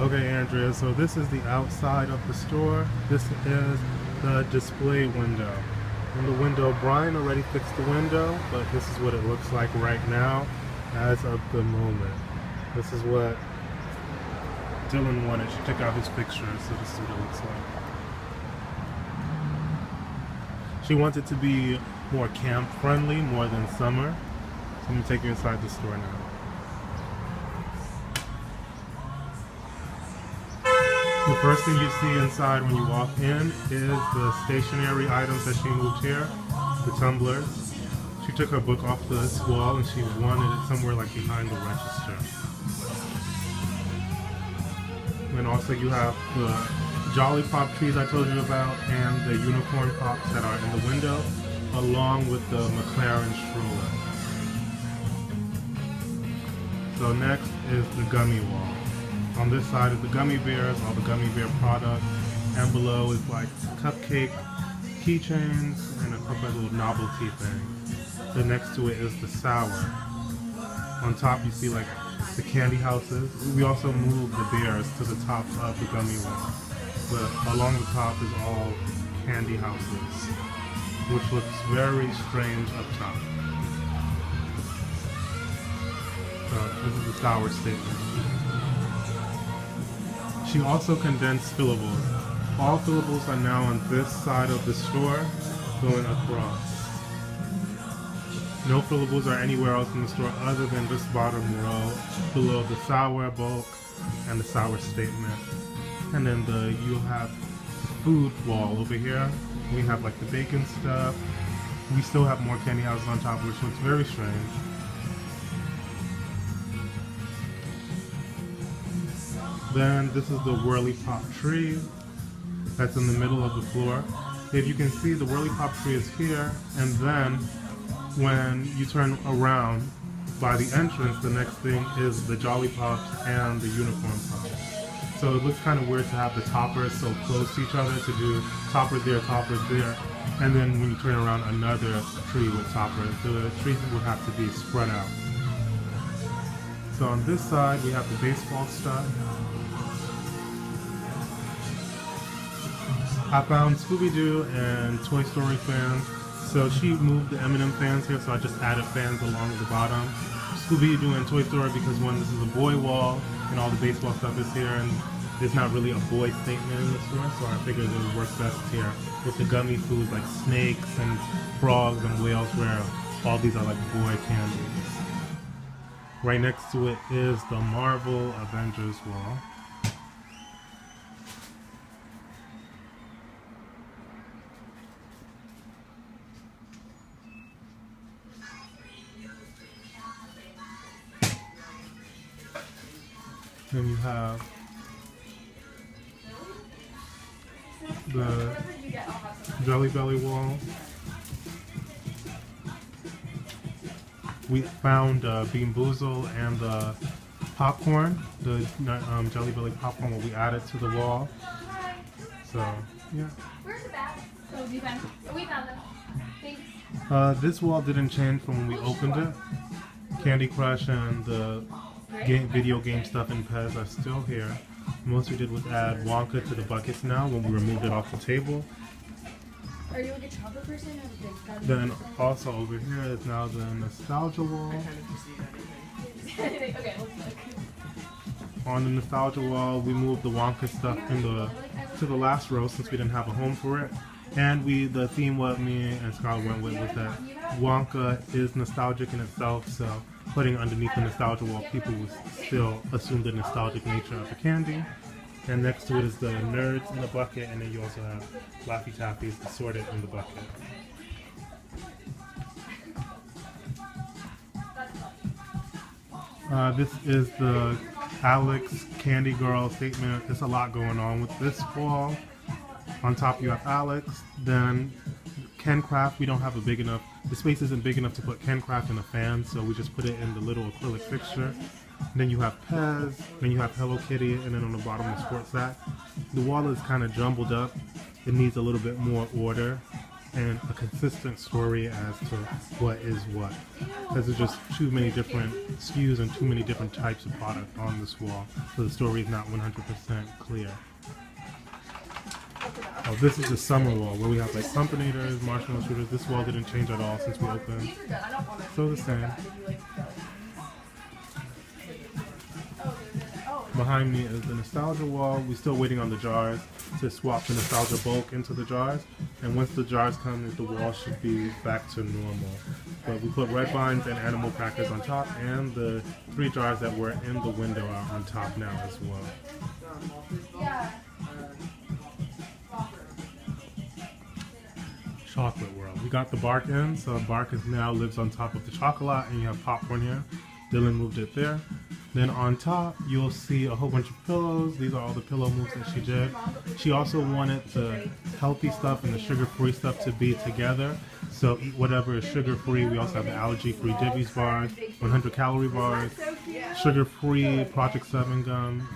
Okay, Andrea, so this is the outside of the store. This is the display window. In the window, Brian already fixed the window, but this is what it looks like right now as of the moment. This is what Dylan wanted. She took out his pictures, so this is what it looks like. She wants it to be more camp friendly, more than summer. So I'm gonna take you inside the store now. The first thing you see inside when you walk in is the stationery items that she moved here, the tumblers. She took her book off this wall and she wanted it somewhere like behind the register. And also you have the Jolly Pop trees I told you about and the unicorn pops that are in the window, along with the McLaren stroller. So next is the gummy wall. On this side is the gummy bears, all the gummy bear products, and below is like cupcake keychains and a couple of little novelty things. Then next to it is the sour. On top you see like the candy houses. We also moved the bears to the top of the gummy wall. But along the top is all candy houses, which looks very strange up top. So this is the sour statement. She also condensed fillables. All fillables are now on this side of the store, going across. No fillables are anywhere else in the store other than this bottom row, below the sour bulk and the sour statement. And then you'll have the food wall over here. We have like the bacon stuff. We still have more candy houses on top, which looks very strange. Then this is the Whirly Pop tree that's in the middle of the floor. If you can see, the Whirly Pop tree is here, and then when you turn around by the entrance, the next thing is the Jolly Pops and the Unicorn Pops. So it looks kind of weird to have the toppers so close to each other, to do toppers there, and then when you turn around, another tree with toppers. The trees would have to be spread out. So on this side, we have the baseball stuff. I found Scooby-Doo and Toy Story fans. So she moved the M&M fans here, so I just added fans along the bottom. Scooby-Doo and Toy Story because one, this is a boy wall, and all the baseball stuff is here, and there's not really a boy statement in the store, so I figured it would work best here with the gummy foods like snakes and frogs and whales, where all these are like boy candies. Right next to it is the Marvel Avengers wall. Then you have the Jelly Belly wall. We found Bean Boozle and the popcorn, the Jelly Belly popcorn, what we added to the wall. So, yeah. Where's the bag? Oh, we found them. Thanks. This wall didn't change from when we opened it. Candy Crush and the video game stuff and Pez are still here. Most we did was add Wonka to the buckets now when we removed it off the table. Are you like a chocolate person or a big fan? Then also over here is now the nostalgia wall. Okay, let's look. On the nostalgia wall, we moved the Wonka stuff to the last row since we didn't have a home for it. And the theme what me and Scarlett went with was that Wonka is nostalgic in itself, so putting underneath the nostalgia wall, people will still assume the nostalgic nature of the candy. And next to it is the Nerds in the bucket, and then you also have Laffy Taffies assorted in the bucket. This is the Alex Candy Girl statement. There's a lot going on with this wall. On top you have Alex, then Ken Craft. We don't have a big enough, the space isn't big enough to put Ken Craft in a fan, so we just put it in the little acrylic fixture. Then you have Pez, then you have Hello Kitty, and then on the bottom the sports sack. The wall is kind of jumbled up. It needs a little bit more order. and a consistent story as to what is what. Because there's just too many different SKUs and too many different types of product on this wall, so the story is not 100% clear. Oh, this is the summer wall where we have like Pumpinators, marshmallow shooters. This wall didn't change at all since we opened. Still the same. Behind me is the nostalgia wall. We're still waiting on the jars to swap the nostalgia bulk into the jars. And once the jars come, the wall should be back to normal. But we put red vines and animal crackers on top, and the 3 jars that were in the window are on top now as well. Chocolate World. We got the bark in, so bark is now lives on top of the chocolate, and you have popcorn here. Dylan moved it there. Then on top, you'll see a whole bunch of pillows. These are all the pillow moves that she did. She also wanted the healthy stuff and the sugar-free stuff to be together. So eat whatever is sugar-free. We also have the allergy-free Divvy's bars, 100-calorie bars, sugar-free Project 7 gum,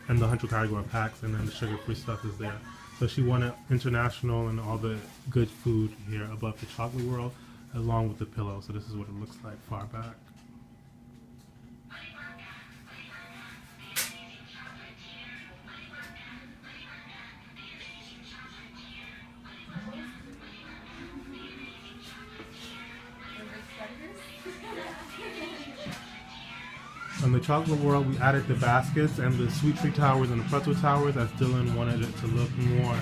and the 100-calorie packs, and then the sugar-free stuff is there. So she wanted international and all the good food here above the Chocolate World, along with the pillow. So this is what it looks like far back. On the Chocolate World, we added the baskets and the Sweet Treat Towers and the Pretzel Towers, as Dylan wanted it to look more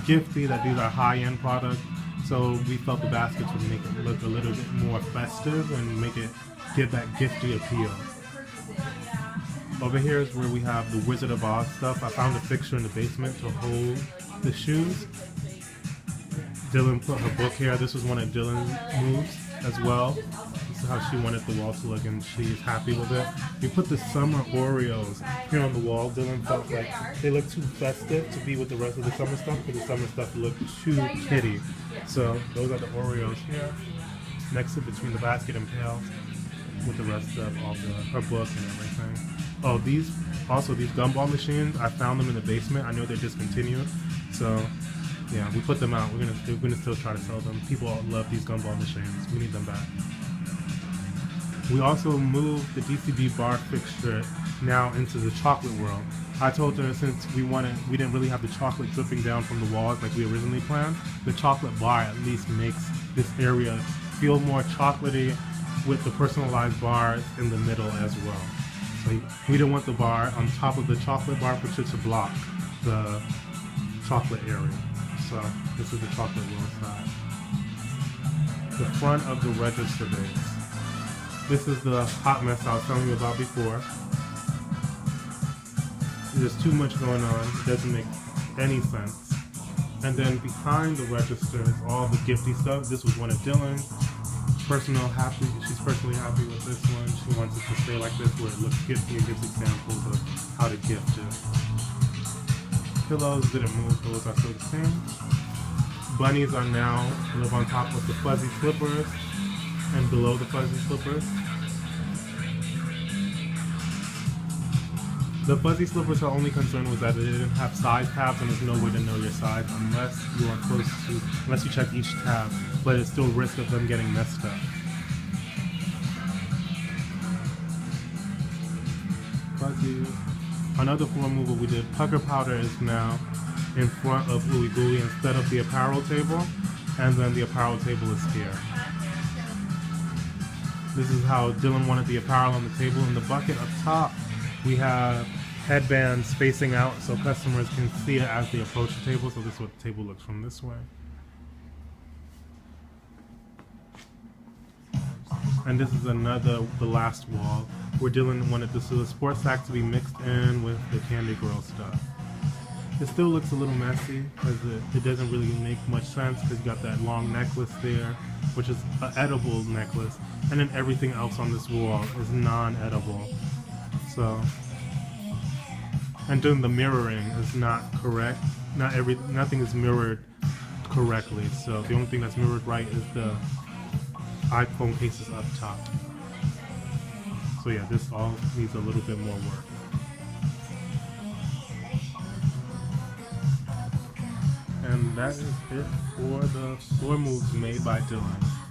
gifty, that these are high-end products. So we felt the baskets would make it look a little bit more festive and make it give that gifty appeal. Over here is where we have the Wizard of Oz stuff. I found a fixture in the basement to hold the shoes. Dylan put her book here. This was one of Dylan's moves as well. This is how she wanted the wall to look, and she's happy with it. We put the summer Oreos here on the wall. Dylan felt like they look too festive to be with the rest of the summer stuff, because the summer stuff looked too kitty. So those are the Oreos here, next to between the basket and pail, with the rest of all her book and everything. Oh, these gumball machines, I found them in the basement. I know they're discontinued, so yeah, we put them out. We're gonna still try to sell them. People love these gumball machines. We need them back. We also moved the DCB bar fixture now into the Chocolate World. I told her since we didn't really have the chocolate dripping down from the walls like we originally planned, the chocolate bar at least makes this area feel more chocolatey with the personalized bars in the middle as well. So we didn't want the bar on top of the chocolate bar fixture to block the chocolate area. So this is the Chocolate World side. The front of the register base. This is the hot mess I was telling you about before. There's too much going on. It doesn't make any sense. And then behind the register is all the gifty stuff. This was one of Dylan's. She's personally happy with this one. She wants it to stay like this, where it looks gifty and gives examples of how to gift it. Pillows didn't move. Pillows are still the same. Bunnies are now live on top of the fuzzy slippers and below the fuzzy slippers. The fuzzy slippers, her only concern was that they didn't have size tabs, and there's no way to know your size unless you check each tab, but it's still risk of them getting messed up. Fuzzy. Another floor mover we did, Pucker Powder is now in front of Ooey Gooey instead of the apparel table, and then the apparel table is here. This is how Dylan wanted the apparel on the table. In the bucket up top, we have headbands facing out so customers can see it as they approach the table. So this is what the table looks from this way. And this is the last wall, where Dylan wanted the sports sack to be mixed in with the Candy Girl stuff. It still looks a little messy, because it doesn't really make much sense, because you got that long necklace there, which is an edible necklace, and then everything else on this wall is non-edible. So, and then the mirroring is not correct. Nothing is mirrored correctly. So the only thing that's mirrored right is the iPhone cases up top. So yeah, this all needs a little bit more work. And that is it for the floor moves made by Dylan.